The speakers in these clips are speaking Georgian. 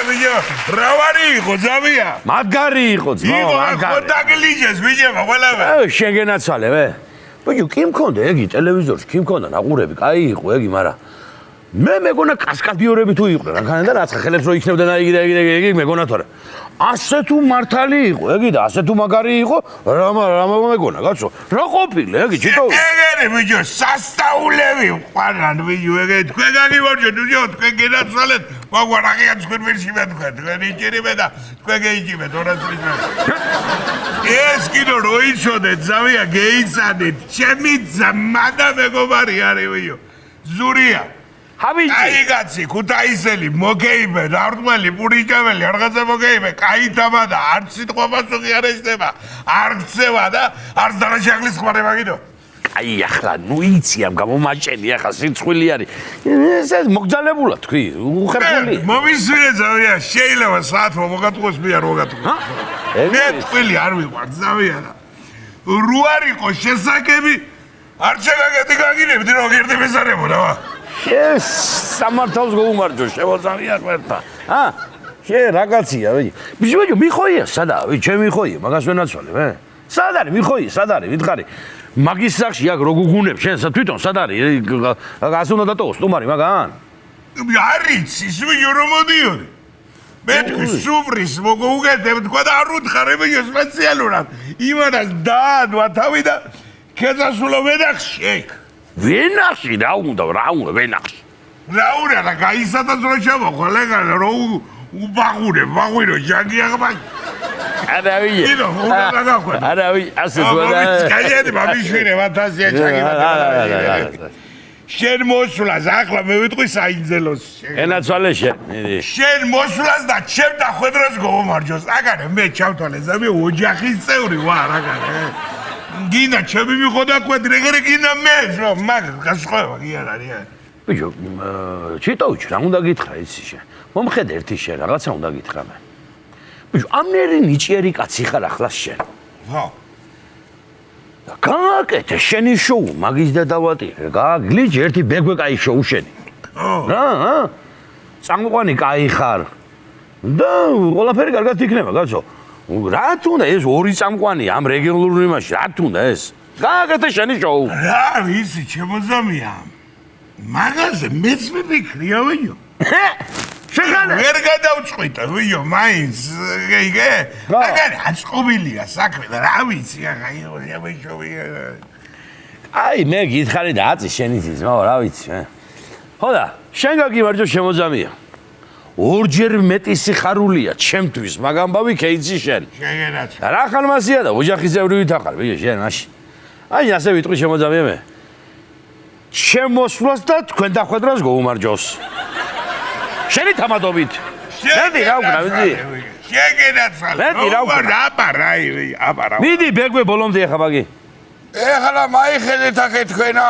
ბიჭო, რავარი იყო ძავია. მაგარი იყო ძმა, მაგარი. იყო დაგლიჯეს ბიჭო, ყველაფერი. შეგენაცვალე. ბიჭო, კი მქონდა ეგი ტელევიზორში, კი მქონდა ნაყურები, კაი იყო ეგი, მაგრამ მე მეგონა კასკადიორები თუ იყვნენ, რანქანა და რაცა ხელებს რო იქნებდნენ იგი მეგონა თორე. ასე თუ მართალი იყო, ეგი და ასე თუ მაგარი იყო, რა მეგონა, კაცო. რა ყოფილი, ეგი, ჩიტო. ეგერი ბიჭო, სასწაულები ყვანან ბიჭო, ეგ თქვენ გაგივარჯოთ, ბიჭო, თქვენ გენაცვალეთ, მაგრამ აღია თქვენ ვერში მეთქვენ, თქვენ იჭირებე და თქვენ გეიჭიბეთ 200 წლის მერე. ეს კიდო რო იცოდეთ, ზავია გეიცადეთ, ჩემი ძმა და მეგობარი არის ბიჭო. ზურია. ჰაბიჯი. აი კაცი, ქუთაისელი, მოგეიბე, ნარდმელი, პურიჭამელი, რაღაცა მოგეიბე, კაი თამა და არც სიტყვა პასუხი არ ეშდება, არ ქცევა და არც დანაშაულის ხმარება კიდო. აი ახლა ნუ იცი ამ გამომაჭენი ახლა სიცხვილი არის. ეს მოგძალებულა თქვი, უხერხული. მომისვირე ზავია, შეიძლება საათო მოგატყუოს მე არ მოგატყუოს. მე თქვილი არ ვიყავ ზავია და რო არ იყო შესაკები, არ შეგაგეთი გაგინებდი რომ ერთი მეზარებოდა ვა. ეს სამართალს გაუმარჯო შემოძავია ღმერთმა. შე რაღაცია, ბიჭო, მიხოია, სადაა, ჩემი ხოია, მაგას ვენაცვალე, მე. სად არის მიხოია, სად არის, ვითხარი. მაგის სახში აქ რო გუგუნებ, შენ თვითონ სად არის? ასე უნდა დატოვო სტუმარი მაგან? არის, ის ვიო რომ მოდიოდი. მე თქვი სუბრის მოგუგეთებ თქვა და არ უთხარ ბიჭო სპეციალურად. იმანას დაადვა თავი და ქეცასულო ვენახში ეგ. ვენახში რა უნდა ვენახში. რა უნდა და გაისადა ზრო ჩამოხვა ლეგალა რო უბაღურე, ბაღვირო ჯანგი აღბა. არავია. იდო, უნდა გაგახვედა. არავია, ასე თქვა. გაიდი მამიშვიდე 1000-ია ჩაგიბა. შენ მოსვლას ახლა მე ვიტყვი საინძელოს. ენაცვალე შენ. შენ მოსვლას და ჩემ დახვედრას გომარჯოს. აგარე მე ჩავთვალე ზამი ოჯახის წევრი ვარ აგარე. გინდა ჩემი მიყოდა კვედრე, ეგრე გინდა მე, მაგ გასხოვა კი არ არის. ბიჭო, ჩიტოუჩ რა უნდა გითხრა იცი შენ. მომხედე ერთი შენ რაღაცა უნდა გითხრა მე. ბიჭო, ამნერი ნიჭიერი კაცი ხარ ახლა შენ. ხო. და გააკეთე შენი შოუ, მაგის და დავატირე. გააგლიჯ ერთი ბეგვე კაი შოუ შენი. რა? წამყვანი კაი ხარ. და ყველაფერი კარგად იქნება, კაცო. რა თუნდა ეს ორი წამყვანი ამ რეგიონულ იმაში, რა თუნდა ეს? გააკეთე შენი შოუ. რა ვიცი, ჩემოძამია. მაგაზე მეც მიფიქრია ვიო. შეხანე. ვერ გადავწყვიტე ვიო, მაინც გეიგე. აგარი აწყობილია საქმე და რა ვიცი, ახლა იმეშოვია. აი მე გითხარი და აწი შენი ძმა, რა ვიცი მე. ხო და შენ გაგიმარჯო შემოძამია. ორჯერ მეტი სიხარულია ჩემთვის, მაგ ამბავი ქეიცი შენ. შეგენაც. რა ხალმასია და ოჯახის წევრი ვითახარ, ბიჭო, შენ მაშინ. აი ასე ვიტყვი შემოძამია მე. შემოსვლას და თქვენ დახვედრას გოუმარჯოს. შენი თამადობით. მედი რა უკრა, ვიცი? შეგენაცვალე. მედი რა უკრა. აბარა. მიდი ბეგვე ბოლომდე ახლა ბაგი. ეხლა მაიხედეთ აქეთ თქვენა.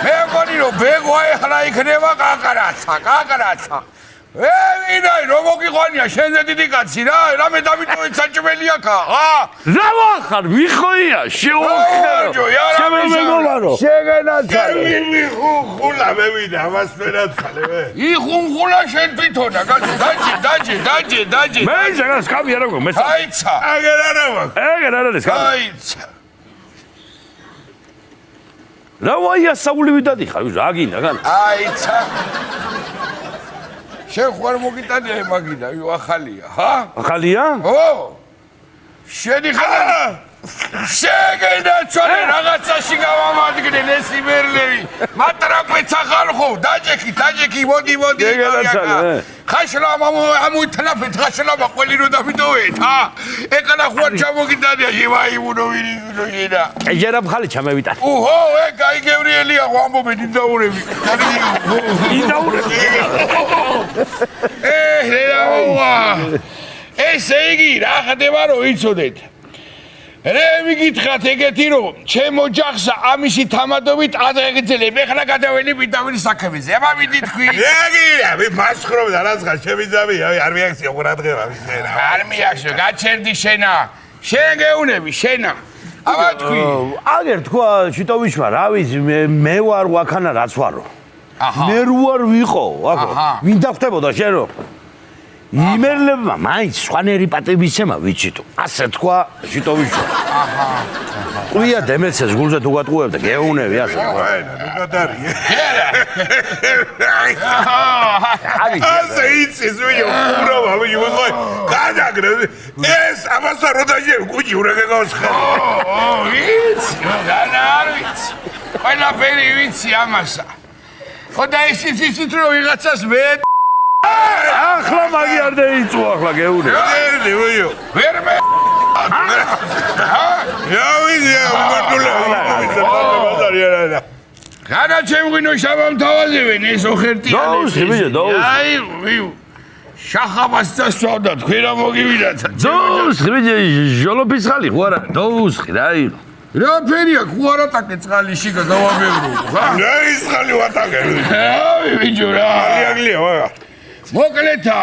მე მგონი რომ ბეგვა ეხლა იქნება კაკარაცა. ვინაი რომ მოგიყვანია შენზე დიდი კაცი რა, რამე დავიტოვეთ საჭმელი აქა, რა ვახარ, მიხოია, შეუხერო. შემომეგოლარო. შეგენაცვალე. იხუნხულა მე ვიდა, ამას ვენაცვალე მე. იხუნხულა შენ თვითონა, კაცო, დაჯე. მე შენას კამი არ აქვს, მე. აიცა. აგერ არა მაქვს. ეგერ არ არის კამი. აიცა. რა ვაია საულივი დადიხარ, რა გინდა გან? აიცა. შენ ხوار მოგიტანია მაგინა, ახალია, ჰა? ახალია? ო! შენი ხარ? შეგენაცვალე რაღაცაში გავამადგნენ ეს იმერლები. მატრაპეც ახალხო, დაჯექი, მოდი. შეგენაცვალე. ხაშლა ამოითლაფეთ, ხაშლა ყველი რო დავიდოვეთ, ჰა? ეკანა ხوار ჩამოგიტანია, შევაიმუნოვინა. ეჯერა მხალი ჩამევიტან. უჰო, კაი გევრიელია, ამბობენ ინდაურები. ესე იგი, რა ხდება რომ იცოდეთ. რე მიგითხრათ ეგეთი რომ ჩემ ოჯახს ამისი თამადობით ადრეგეძლებ, ეხლა გადაველები დავილი საქმეზე. აბა მიდი თქვი. ეგია, მე მასხრობ და რაცხა შემიძამი, არ მიაქცია ყურადღება მისენა. არ მიაქცია, გაჩერდი შენა. შენ გეუნები, შენა. აბა თქვი. აგერ თქვა ჩიტოვიჩმა, რა ვიცი, მე ვარ ვაქანა რაც ვარო. აჰა. მე რო არ ვიყო, აკო. ვინ დახვდებოდა შენ რო? იმერლებმა მაინც სხვანაირი პატივისცემა ვიცით. ასე თქვა ჟიტოვიჩო. ყვია დემეცეს გულზე თუ გატყუებდა გეუნები ასე. ნუკადარია. ასე იცის ვიო უბრალო ვიო მოი. გადაგრე ეს ამასა როდაჟე კუჭი ურეგავს ხარ. ვიცი, არ ვიცი. ყველაფერი ვიცი ამასა. ხოდა ისიც იცით რომ ვიღაცას მე ახლა მაგი არ დაიწვა ახლა გეუნე. ერდი ვიო. ვერ მე განა ჩემღვინო შაბამთავაზებენ ეს ოხერტიანები. აი, ვიუ. შახაბას დასწავდა თქვენ რა მოგივიდათ. დოუსხი ბიჭი ჟოლოფისხალი ხო არა? დოუსხი რა იყო? რა ფერია ხუარატაკე წყალი შიგა დავაბევრო. რა ის ხალი ვატაგე. აი, ვიჯო რა. აგლია ვაა. მოკლეთა.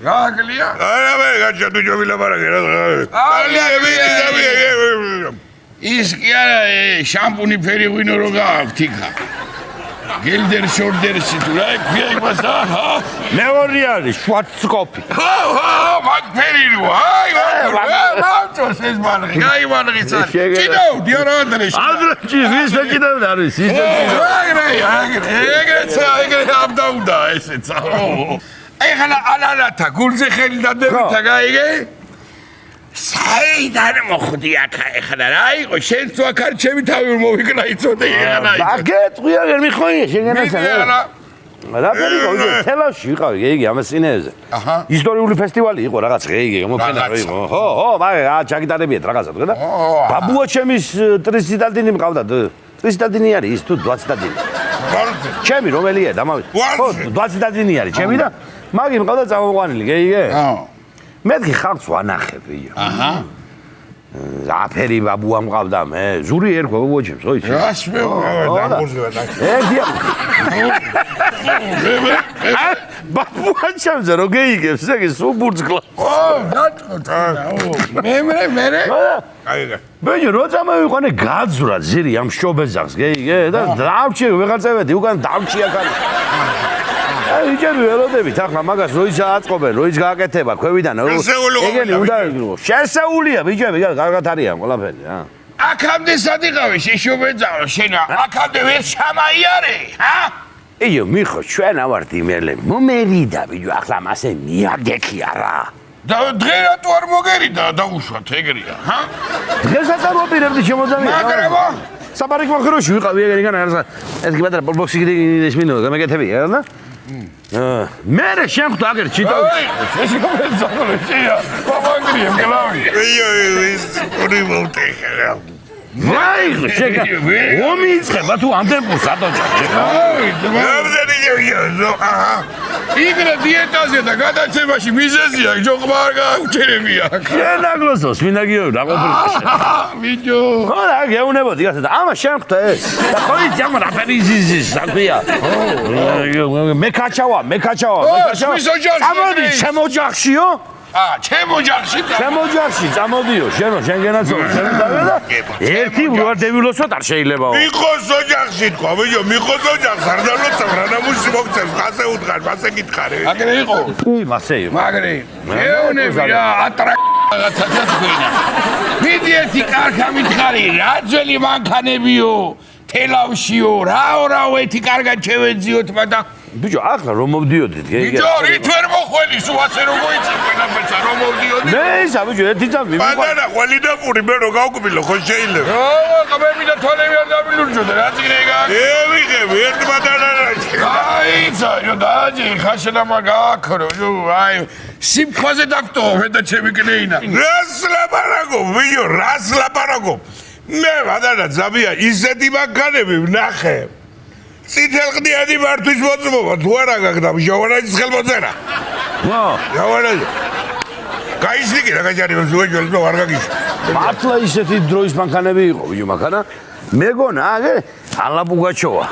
რა აგლია? არა მე გაჩა თუ ჯობილაბარაგე რა. ის კი არა შამპუნი ფერი ღვინო რო გააქვთ იქა. გელდერ შორდერსი თუ რა ქვია იმას აჰა. მეორე არის შვარცკოპი. ხო, მაგ ფერი რო. აი, მამწოს ეს მალღი. აი, მალღი წარ. ჭიდავდი არა ანდრეში. ანდრეში ვისა ჭიდავდა არის ის. ეგრე ამდაუდა ესეც. ეხლა ალალათა გულზე ხელი დადებითა გაიგე? საიდან მოხდი აქა ეხლა რა იყო შენ თუ აქ არ ჩემი თავი მოვიკნა იცოდე ეხლა აგეტყვია ვერ მიხოინე შეგენასა რა ფერიკო თელავში ვიყავი გეიგი ამას წინეზე ისტორიული ფესტივალი იყო რაღაც გეიგი გამოფენა რა იყო ხო მაგრამ ჩაგიტარებიეთ რაღაცა თქვა და ბაბუა ჩემის ტრისიტადინი მყავდა ტრისიტადინი არის ის თუ 20 ტადინი ჩემი რომელია დამავი ხო 20 ტადინი არის ჩემი და მაგი მყავდა წამოყვანილი გეიგე მეთქი ხალხს ვანახებიო. აჰა. აფერი ბაბუა მყავდა მე. ზური ერქვა ბოჭებს, ხო იცი? რას მე დაგურზევა და. ეგია. ბაბუა ჩემზე რო გეიგებს, ეგ სულ ბურძგლა. ო, დატყოთა. მე. აიგე. ბეჯი რო წამოვიყვანე გაძვრა ძირი ამ შობეზახს, გეიგე და დავჭი ვეღარ წევედი, უკან დავჭი აქ. აი ჯერ ველოდებით ახლა მაგას როიც აწყობენ, როიც გააკეთება ქვევიდან. ეგენი უნდა შესაულია ბიჭები, კარგად არიან ყველაფერი რა. აქამდე სად იყავი შეშობეძაო შენ აქამდე ვერ ჩამაიარე, ჰა? იო მიხო ჩვენ ავართ იმერლები. მომერიდა ბიჭო ახლა მასე მიაგექია რა. და დღე რატო არ მოგერიდა დაუშვათ ეგრეა, ჰა? დღესაც არ მოპირებდი შემოძამი. მაგრამ საპარიკმახეროში ვიყავი ეგრიგან რაღაცა ეს კი პატარა ბოლბოქსი ის მინო გამეკეთებია რა? მერე შენ ხტო აგერ ჩიტო ეს კომენტარი შეა კომანგრია მგლავი ის ორი მოვტეხა ვაი შეგა ომი იწყება თუ ამ ტემპოს ატოჭა იგრე დიეტაზე და გადაცემაში მიზეზია ჯოყმა არ გაუჩერებია შენ აგლოსოს მინდა გიო დაყოფილი ვიდეო ხო რა გეუნებოდი ასე და ამა შენ ხტო ეს და ხო იცი ამ რაფერიზის საქმეა მე კაჩავა წამოდი შემოჯახშიო ჩემო ჯახში წამოდიო შენო შენ გენაცო შენ დავედა ერთი ვარდებილოსოთ არ შეიძლება მიხოს ოჯახში თქვა ვიო მიხოს ოჯახს არ დალოცავ რა ნამუსი მოგწევს ასე უთხარ მასე გითხარე აგრე იყო მასე იყო მაგრე ეუნები რა ატრა რაღაცა თქვენა მიდიეთი კარგა მითხარი რა ძველი მანქანებიო თელავშიო რაო ეთი კარგად შევეძიოთ მაგრამ ბიჭო ახლა რომ მოვდიოდით გეიგე ბიჭო რით ვერ მოხველი სულ ასე რომ მოიწი ყველაფერს რომ მოვდიოდი მე ისა ბიჭო ერთი წამი მანდანა ყველი და პური მე რო გავკბილო ხო შეიძლება ყბები და თვალები არ დამილურჯოდე რა წიგნე ვიღები ერთ მანდანა აიცა დაჯი ხაშლამა გააქრო აი სიმქვაზე დაგტოვე და ჩემი კნეინა რას ლაპარაკო მე მანდანა ზაბია ისეთი მანქანები ვნახე წითელყდიანი მართვის მოწმობა თუ არა გაგდა ჟავანაძის ხელმოწერა ჟავანაძე გაიშლიკი რა გაჭარი ვეჯველი რო არ გაგიშ მართლა ისეთი დროის მანქანები იყო ბიჭო მანქანა მეგონა აგე ალაბუგაჩოვა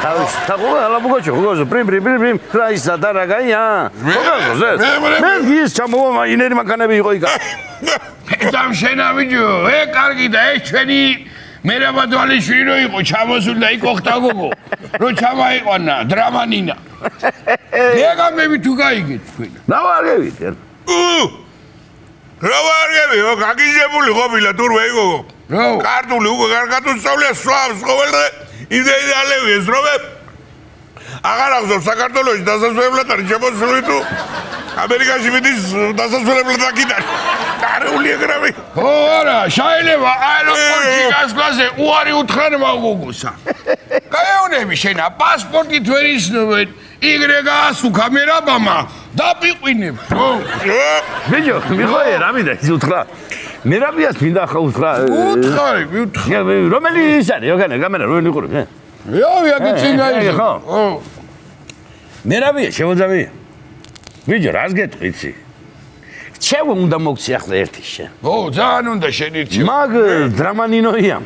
თავის თაყულა ალაბუგაჩოვა პრიმ რა ისა და რა გაია მე ის ჩამოვა ინერი მანქანები იყო იქა там შენა ბიჭო კარგი და ეს ჩვენი მერაბადვალიშვილი რო იყო ჩამოსული და იქ ოხტა გოგო რო ჩამაიყვანა დრამანინა დიაგამები თუ გაიგეთ თქვენ. რა ვარგებით? რა ვარგებიო, გაგიჟებული ყოფილა თურმე იგო. რა? კარტული უკვე კარგად უსწავლია სვავს ყოველდღე იდეალები ესრობე. აღარ ახსოვს საქართველოში დასასვენებლად არის შემოსული თუ ამერიკაში მიდის დასასვენებლად აქიდან. კარული ეგრევე. ო არა, შეიძლება აეროპორტში გასვლაზე უარი უთხრან მაგუგუსა. გაეუნები შენა პასპორტით ვერ ისნობენ. იგრეგას უკამერაბამა დაპიყვინებ. ბიჭო, მიხოე რა მინდა ის უთხრა. მერაბიას მინდა ხა უთხრა. უთხარი, მიუთხარი. რომელი ის არის?ოგანა კამერა რო ნიყურებ? იაკი წინაიზე. ო. მერაბია შემოძამია. ბიჭო, რას გეტყვი იცი? ჩემ უნდა მოგცი ახლა ერთი შენ. ო, ძალიან უნდა შენირჩევ. მაგ დრამანინოიამ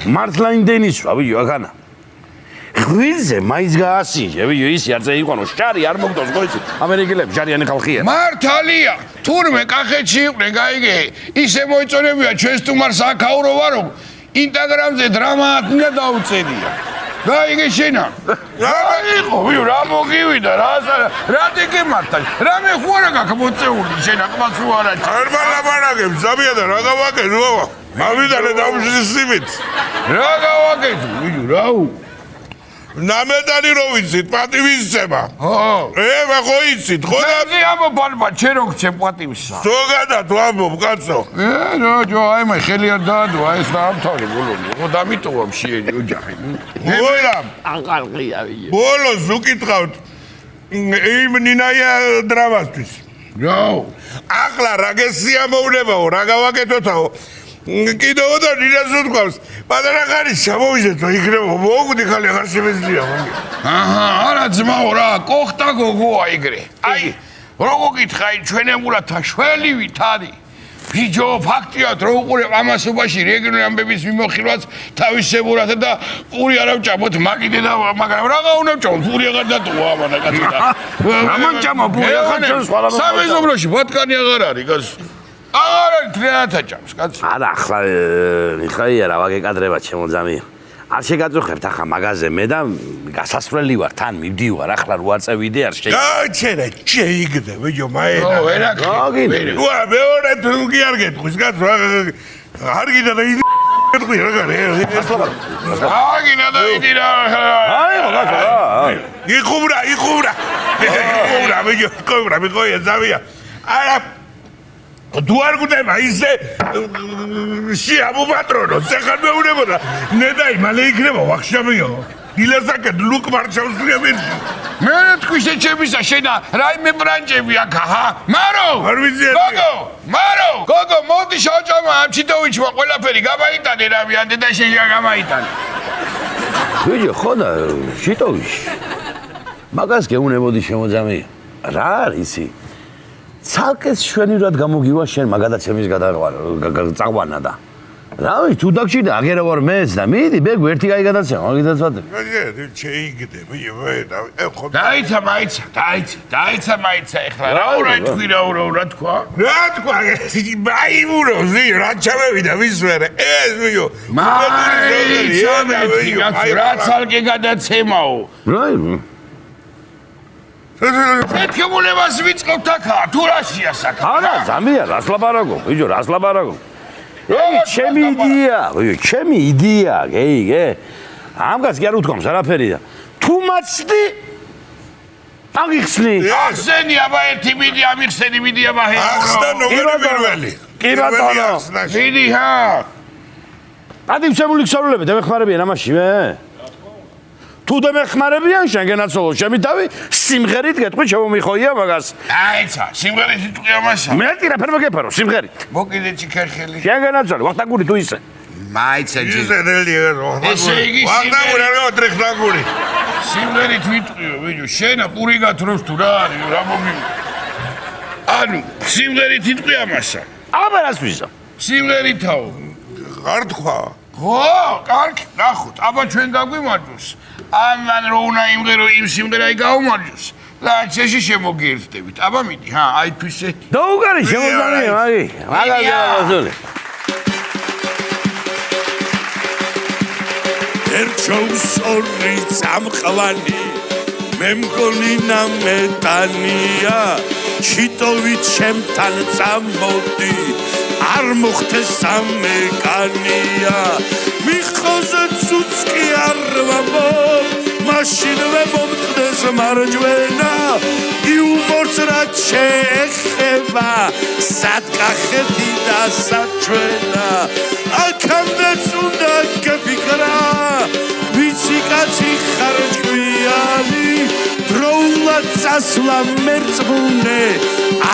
მართლა იმდენისვა, ბიჭო, აგანა. ღვიძლე მაინც გაასინჯე, ბიჭო, ისი არც ეიყვანო, შარი არ მოგდოს ხო იცი? ამერიკელები შარიანი ხალხია. მართალია, თურმე კახეთში იყვნენ, გაიგე, ისე მოიწონებია ჩვენ სტუმარს აქაურო ვარო, ინსტაგრამზე დრამად უნდა დაუწედია. გაიგე შენა. რა იყო, ვიო, რა მოგივიდა, რა დიკემართა, რა მე ხوارა გაქვს მოწეული შენა, ყმაც უარა. არ მალაბარაგებს, ზამია და რა გავაკეთო, ბაბა? მამიდანე დავშისიმით. რა გავაკეთო, ვიო, რაუ? ნამედანი რო ვიცით, პატივისცემა. ო. მე ხო იცით, ხო და ზე ამო ბალბა, შენ რო გცე პატივისა. ზოგადად ვამბობ, კაცო. ჯო, აი მე ხელი არ დაადვა, ეს დაამთავრე ბოლომდე. ხო დამიტოვამ შეერი ოჯახი. ვოლა, ანყალყია ვიო. ბოლოს უკითხავთ იმ ნინაია დრამასთვის. რაუ? ახლა რა გესიამოვნებაო, რა გავაკეთოთაო? კიდევ და ნინას უთქვამს, პატარა ხარის ჩამოვიზეთო, იქნება მოგდი ხალი აღარ შემეძლია. აჰა, არა ძმაო რა, კოხტა გოგოა ეგრე. აი, როგორ გითხარი, ჩვენებულათა შველივით არის. ბიჭო, ფაქტიათ რო უყურებ ამასობაში რეგიონული ამბების მიმოხილვაც თავისებურად და პური არ ავჭამოთ, მაგიდე და მაგრამ რა გაუნებჭამოთ, პური აღარ დატოვა ამანა კაცო და. რა მომჭამა პური ახლა ჩვენ სხვა რა სამეზობლოში ბატკანი აღარ არის, კაცო. აღარ არის თლიანად აჭამს, კაცო. არა, ახლა მიხაია რა ვაგეკადრება შემოძამია. არ შეგაწუხებთ ახლა მაღაზე მე და გასასვლელი ვარ, თან მივდივარ, ახლა რო არ წევიდე არ შეიძლება. გაჩერე, შეიგდე, ბიჭო, მაენა. ო, ვერაკი. ვა, მეორე თუ კი არ გეტყვის, კაცო, არ გინდა და იდი გეტყვი რა გარე. აგინა და იდი რა. აი, მაგასა რა. იხუბრა, ბიჭო, იხუბრა, მიყოია ზავია. არა თუ არ გუნდება ისე შეამო პატრონო, ზეხარ მეუნებოდა. ნედაი მალე იქნება ვახშამიო. დილასაკეთ ლუკ მარჩავსია მერში. მე თქვი შეჩებისა შენა რაიმე ბრანჭები აქ აჰა. მარო! არ ვიცი. გოგო, მოდი შავჭამა ამ ჩიტოვიჩმა ყველაფერი გამაიტანე რა ვიანდე და შენ გამაიტანე. ბიჭო, ხო და შიტოვიში. მაგას გეუნებოდი შემოძამია. რა არის ისი? ცალკე შვენივრად გამოგივა შენ მაგადაცემის წაყვანა და რავი თუ დაგჭირდა აგერა ვარ მეც და მიდი ბეგ ერთი კაი გადაცემა მაგიდაცვადე შეიგდე ხო დაიცა მაიცა ეხლა რა თქვი რა თქვა მაიმურო რა ჩამევიდა ვისვერე ეს ვიო რა ცალკე გადაცემაო რაი ეთქებულებას ვიწყობთ აქა, თუ რაშია საკა? არა, ზამია, რას ლაპარაკობ, ბიჭო, რას ლაპარაკობ? ეი, ჩემი იდეა, გეიგე. ამგაც კი არ უთქვამს არაფერი და თუ მაცდი აღიხსნი. ახსენი, აბა ერთი მიდი ამიხსენი, მიდი აბა ჰე. ახსნა ნომერი პირველი. კი ბატონო. მიდი ჰა. ადიმცემული ქსორულები დამეხმარებიან ამაში მე? თუ დამეხმარებიან შენგენაცოლო ჩემი თავი სიმღერით გეტყვი შემომიხოია მაგას აიცა სიმღერით იტყვი ამასა მე ტირა ფერმა გეფარო სიმღერით მოკიდე ჩიქერხელი შენგენაცოლო ვახტანგური თუ ისე მაიცა ჯი ესე იგი ვახტანგური რა ტრეხტანგური სიმღერით ვიტყვიო ვიჯო შენა პური გათრობს თუ რა არის რა მოგი ანუ სიმღერით იტყვი ამასა აბა რას ვიზა სიმღერითაო არ თქვა ხო კარგი ნახოთ აბა ჩვენ დაგვიმარჯოს ამან რო უნდა იმღერო იმ სიმღერაი გაუმარჯოს და შეში შემოგიერთდებით აბა მიდი ჰა აი თვისე დაუგარი შემოძამია მაგაზე მაგაზე ერჩოს ორი წამყვანი მე მგონი ნამეტანია ჩიტოვი ჩემთან წამოდი არ მოხდეს სამეკანია მიხოზე ცუცკი არ ვამბო მაშინ ვემომწყდეს მარჯვენა იუმორს რაც შეეხება სათკახეთი და საჩვენა აქამდეც უნდა გაფიქრა ვიცი კაცი ხარჯვიანი დროულად წასვლა მერწმუნე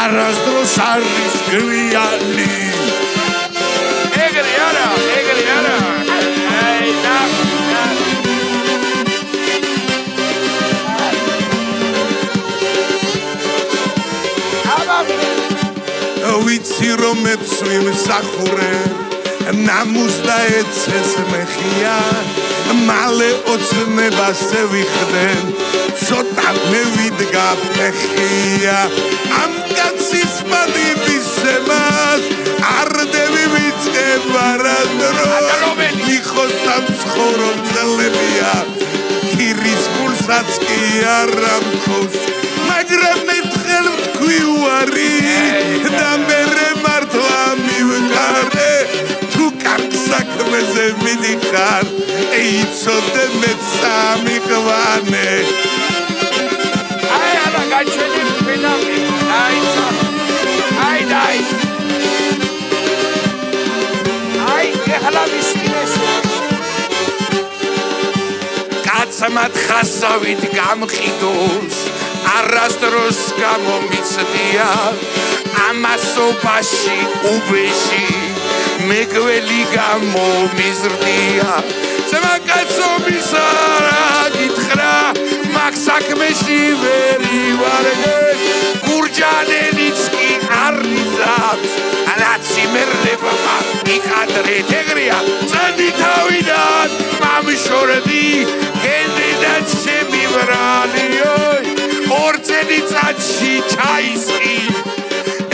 არასდროს არის გვიანი ეგრე არა აი და ვიცი რომ მეცვი მსახურე ნამუს და ეცეს მეხია მალე ოცნებას ვიხდენ ცოტა მევიდგა ფეხია ამ კაცის პადიბისებას არდები ვიწყება რადრო მიხოსთა მცხოვრო მძლებია ქირის გულსაც კი არ ამთხოვს მაგრამ მე თხელ ვთქვი უარი და მერე მართლა მივყარე თუ კარგ საქმეზე მიდიხარ იცოდე მე სამიყვანე აი არა გაჩვენე ფინალი აი ეხლა მისმინეს კაცმად ხასავით გამყიდოს არასდროს გამომიცდია ამასობაში უბეში მეგველი გამომიზრდია ძმა კაცობისა რა გითხრა მაგ საქმეში ვერ ივარდე გურჯანელიც კი არ იზამს რაც იმერლებმა იქადრეთ ეგრეა წადი თავიდან მამშორდი გენდიდან შემივრალიოი ორწელი წადში ჩაისყი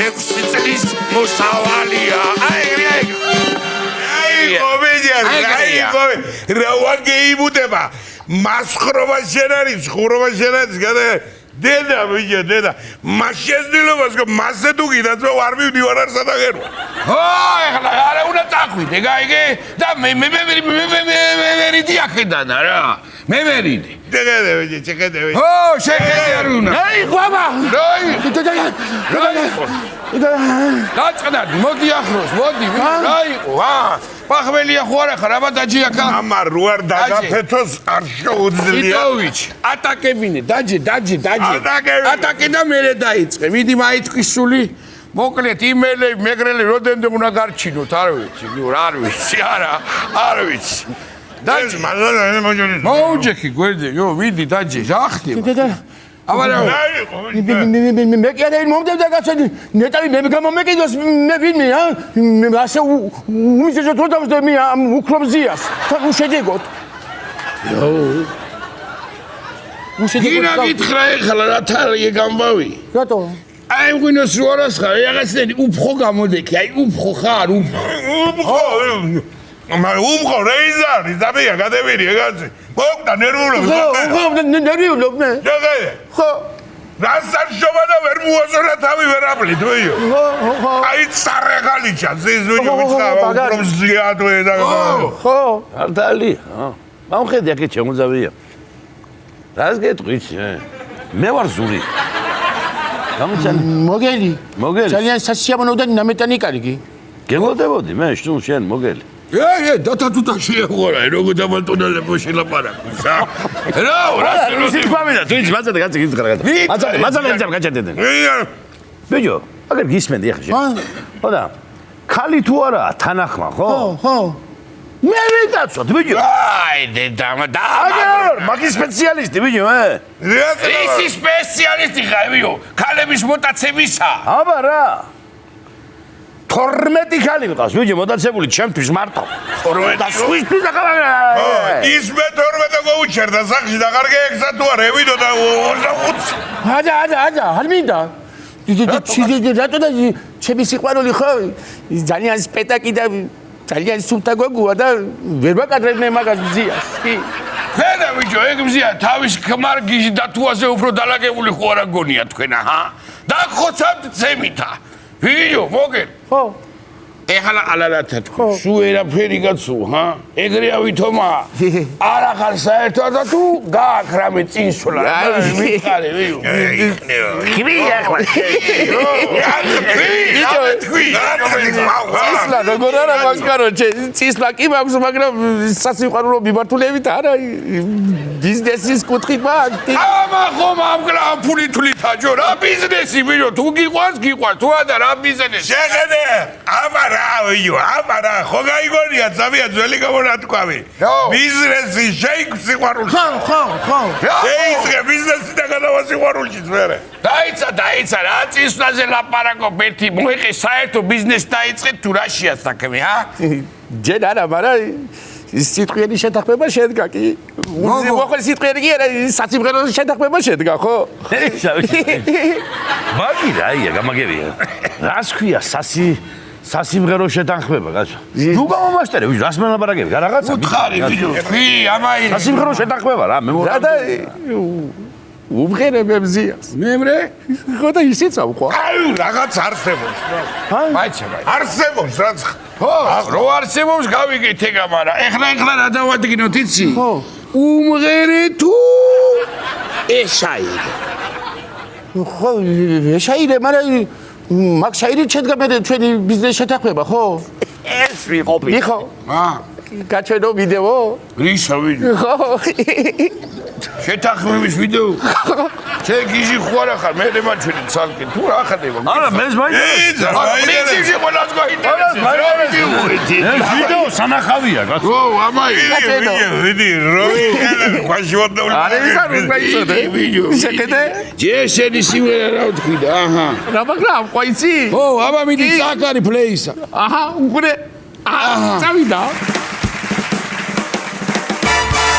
6 წლის მოსავალია აი რა ვაგეიმუტება მასხრობა შენ არის ხურობა შენ არის გადა დედა ვიჯა დედა მას შეძლებას მასზე თუ კიდაც არ მივდივარ არ სადაღერო ო ეხლა არა უნდა წახვიდე გაიგე და მე მერიდი აქედან რა მე მერიდი დედა ვიჯა ჩეკედე ვიჯა ო შეკედე არ უნდა აი ყვაბა დაწყნარდი მოდი ახლოს მოდი აი ვა პახველია ხო არა ხარ აბა დაჯია კა ამა რო არ დაგაფეთოს არ შეუძლია ტიტოვიჩ ატაკებინე დაჯე ატაკე და მერე დაიწყე ვიდი მაიტყვის სული მოკლედ იმეილები მეგრელი როდემდე უნდა გარჩინოთ არ ვიცი არ ვიცი დაჯე მოუჯექი გვერდზე იო ვიდი დაჯე რა ხდება აბარა მე კი არა მომდევდა კაცი ნეტავი მე გამომეკიდოს მე ვინმე რა ასე უმისეჟო თორდავს და მე ამ უქრობზიას თან უშედეგოთ გინა გითხრა ეხლა რა თარიღე გამბავი რატო აი მგვინოს რო არას ხარ რაღაცნაირი უფხო გამოდექი აი უფხო ხარ უფხო რეიზარი ზაბია გადევირი ეგაცი მოკდა ნერვულობ ნერვიულობ ხო რასაშობა და ვერ მოასწორა თავი ვერაპლით ვეიო აი წარეგალიჩა ზიზვიო ვიცხა უბრალოდ ზიადვე და ხო არტალი მომხედი აქეთ შემოძავია რას გეტყვით მე ვარ ზური მოგელი ძალიან სასიამოვნო და ნამეტანი კარგი გელოდებოდი მე შენ მოგელი დათა თუთა შეეხურა როგორ დამალტონალებო შელაპარაკოს რა ისიც გვამედა თუ ის მაცადე კაცი გიძღრა მაცადე იძამ გაჩერდენ ბიჭო აგერ გისმენდი ახლა ხო და ხალი თუ არა თანახმა ხო მე ვიტაცოთ ბიჭო აი დედა მაგის სპეციალისტი ბიჭო ისი სპეციალისტი ხარ ბიჭო ქალების მოტაცებისა აბა რა 12 ხალი ვიყავს ბიჭო მოტაცებული ჩემთვის მარტო 12 და სხვისთვის და ის მე 12 გოუჩერდა სახში და კარგი ეგსა თუ არა ევიდო და 25 აჯა არ მინდა რატო და ჩემი სიყვარული ხო ძალიან სპეტაკი და ძალიან სულთა გოგოა და ვერ ვაკადრებნე მაგას ძიას კი ხედა ბიჭო, ეგ მზია თავის ქმარგიში და თუაზე უფრო დალაგებული ხო არა გონია თქვენ აჰა? დაგხოცავთ ცემითა. ბიჭო, მოგერ. ხო. ეხლა ალალათა თქვენ, სულ ერაფერი გაცო, ჰა? ეგრეა ვითომა. არა ხარ საერთოდ და თუ გააქ რამე წინსვლა. მიხარე, ბიჭო. ქრია ახლა. წისლა როგორ არა მაქვს კაროჩე, წისლა კი მაქვს, მაგრამ სასიყვარულო მიმართულებით არა ბიზნესის კუთხით მაქვს. ამა ხომ ამგლა ფული თuliთა ჯო, რა ბიზნესი ბიჭო, თუ გიყვარს, თუ არა რა ბიზნესი. შეხედე, აბარა აბარა ხო გაიგონია ძაბია ძველი გამონათქვამი ბიზნესი შეიქვსიყვარულში ხო შეიძლება ბიზნესი და გადავასიყვარულში ძვერე დაიცა რა წისვლაზე ლაპარაკობ ერთი მოიყე საერთო ბიზნესი დაიწყეთ თუ რაშია საქმე ჰა ჯერ არა მაგრამ სიტყვიანი შეთანხმება შედგა კი მოხალ სიტყვიანი კი არა საციმღერო შეთანხმება შედგა ხო მაგი რაია გამაგებია რას ქვია სასიმღერო შეთანხმება კაცო ნუ გამომასტერე ვიჟ რას მელაპარაკები რა რაღაცა უთხარი ბიჭო კი ამაი სასიმღერო შეთანხმება რა მე რა და უმღერებ მზიას მემრე ხო და ისიც ამყვა აი რაღაც არსებობს მაიცე არსებობს რაც ხო რო არსებობს გავიგეთ ეგ ამარა ეხლა რა დავადგინოთ იცი ხო უმღერე თუ ეშაირე ხო ეშაირე მაგრამ მაგ შაირით შედგა მე ჩვენი ბიზნეს შეთანხმება ხო ეს ვიყოფი იხო გაჩვენო ვიდეო რისა ვიდეო ხო შეთანხმების ვიდეო შენ გიჟი ხوارა ხარ მე მაჩვენე ცალკე თუ რა ხდება არა მე ისა პრინციპი ყველას გაინტერესებს ეს ვიდეო სანახავია კაცო ო ამაი ვიდი როი ხაშვადო არა ის არ უყაიცოდე ვიდეო შეხედე ჯერ შენი სიმღერა რა ვთქვი და აჰა რა მაგრამ ყაიცი ო აბა მიდი წაკარი პლეისა აჰა უყურე აჰა წავიდა